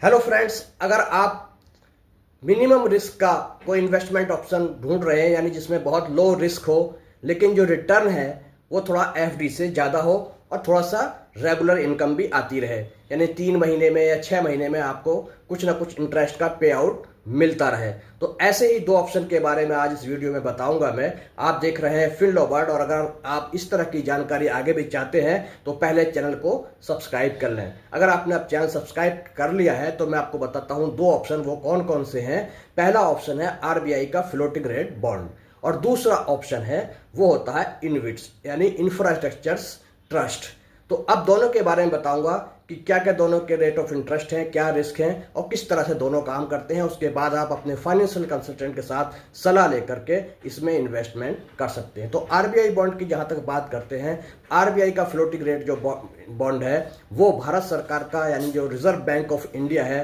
Hello friends, अगर आप minimum risk का कोई इन्वेस्टमेंट ऑप्शन ढूंढ रहे हैं, यानी जिसमें बहुत लो रिस्क हो लेकिन जो रिटर्न है वो थोड़ा एफडी से ज़्यादा हो और थोड़ा सा रेगुलर इनकम भी आती रहे, यानी 3 महीने में या 6 महीने में आपको कुछ ना कुछ इंटरेस्ट का पे आउट मिलता रहे, तो ऐसे ही दो ऑप्शन के बारे में आज इस वीडियो में बताऊंगा मैं। आप देख रहे हैं फील्ड ऑफ वर्ड, और अगर आप इस तरह की जानकारी आगे भी चाहते हैं तो पहले चैनल को सब्सक्राइब कर लें। अगर आपने अब चैनल सब्सक्राइब कर लिया है तो मैं आपको बताता हूं दो ऑप्शन वो कौन कौन से हैं। पहला ऑप्शन है आरबीआई का फ्लोटिंग रेट बॉन्ड, और दूसरा ऑप्शन है वो होता है इनविट्स यानी इंफ्रास्ट्रक्चर ट्रस्ट। तो अब दोनों के बारे में बताऊंगा कि क्या क्या दोनों के रेट ऑफ इंटरेस्ट हैं, क्या रिस्क हैं और किस तरह से दोनों काम करते हैं। उसके बाद आप अपने फाइनेंशियल कंसल्टेंट के साथ सलाह लेकर के इसमें इन्वेस्टमेंट कर सकते हैं। तो आरबीआई बॉन्ड की जहां तक बात करते हैं, आरबीआई का फ्लोटिंग रेट जो बॉन्ड है वो भारत सरकार का यानी जो रिजर्व बैंक ऑफ इंडिया है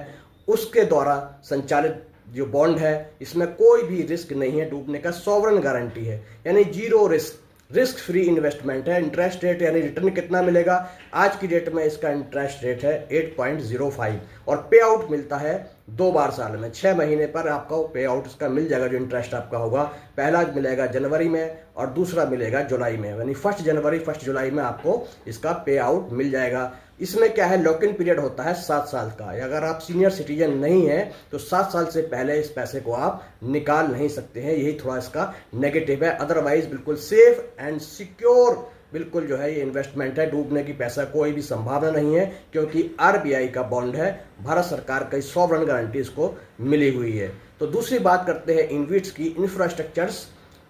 उसके द्वारा संचालित जो बॉन्ड है। इसमें कोई भी रिस्क नहीं है डूबने का, सॉवरेन गारंटी है यानी जीरो रिस्क फ्री इन्वेस्टमेंट है। इंटरेस्ट रेट यानी रिटर्न कितना मिलेगा, आज की डेट में इसका इंटरेस्ट रेट है 8.05 और पे आउट मिलता है 2 बार साल में। 6 महीने पर आपका पे आउट इसका मिल जाएगा। जो इंटरेस्ट आपका होगा पहला मिलेगा जनवरी में और दूसरा मिलेगा जुलाई में, यानी 1 जनवरी 1 जुलाई में आपको इसका पे आउट मिल जाएगा। इसमें क्या है, लॉक इन पीरियड होता है 7 साल का। अगर आप सीनियर सिटीजन नहीं है तो 7 साल से पहले इस पैसे को आप निकाल नहीं सकते हैं, यही थोड़ा इसका नेगेटिव है। अदरवाइज बिल्कुल सेफ एंड सिक्योर बिल्कुल जो है ये इन्वेस्टमेंट है, डूबने की पैसा कोई भी संभावना नहीं है, क्योंकि आरबीआई का बॉन्ड है, भारत सरकार का सॉवरेन गारंटी इसको मिली हुई है। तो दूसरी बात करते हैं इनविट्स की, इंफ्रास्ट्रक्चर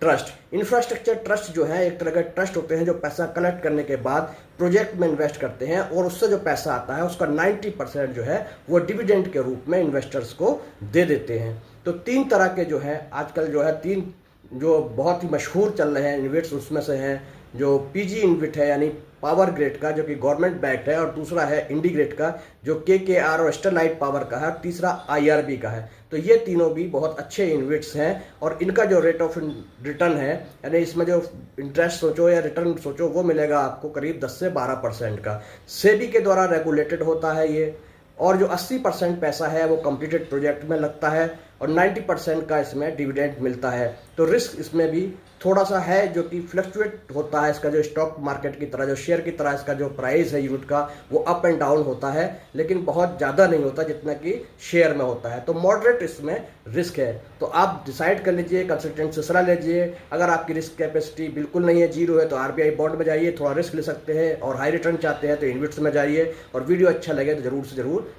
ट्रस्ट। इंफ्रास्ट्रक्चर ट्रस्ट जो है एक तरह के ट्रस्ट होते हैं जो पैसा कलेक्ट करने के बाद प्रोजेक्ट में इन्वेस्ट करते हैं और उससे जो पैसा आता है उसका 90% जो है वो डिविडेंड के रूप में इन्वेस्टर्स को दे देते हैं। तो 3 तरह के जो है आजकल जो है 3 जो बहुत ही मशहूर चल रहे हैं इन्वेट्स, उसमें से हैं जो पीजी इन्विट है यानी पावर ग्रिड का जो कि गवर्नमेंट बैक्ड है, और दूसरा है इंडीग्रेड का जो केकेआर और स्टरलाइट पावर का है, और तीसरा आईआरबी का है। तो ये तीनों भी बहुत अच्छे इन्विट्स हैं और इनका जो रेट ऑफ रिटर्न है यानी इसमें जो इंटरेस्ट सोचो या रिटर्न सोचो वो मिलेगा आपको करीब 10 से 12% का। सेबी के द्वारा रेगुलेटेड होता है ये, और जो 80% पैसा है वो कंप्लीटेड प्रोजेक्ट में लगता है और 90% का इसमें डिविडेंड मिलता है। तो रिस्क इसमें भी थोड़ा सा है जो कि फ्लक्चुएट होता है, इसका जो स्टॉक मार्केट की तरह जो शेयर की तरह इसका जो प्राइस है यूनिट का वो अप एंड डाउन होता है, लेकिन बहुत ज़्यादा नहीं होता जितना कि शेयर में होता है। तो मॉडरेट इसमें रिस्क है। तो आप डिसाइड कर लीजिए, कंसल्टेंट से सलाह लीजिए। अगर आपकी रिस्क कैपेसिटी बिल्कुल नहीं है, जीरो है, तो आरबीआई बॉन्ड में जाइए, थोड़ा रिस्क ले सकते हैं, और हाई रिटर्न चाहते हैं तो इन्वेट्स में जाइए। और वीडियो अच्छा लगे तो जरूर से जरूर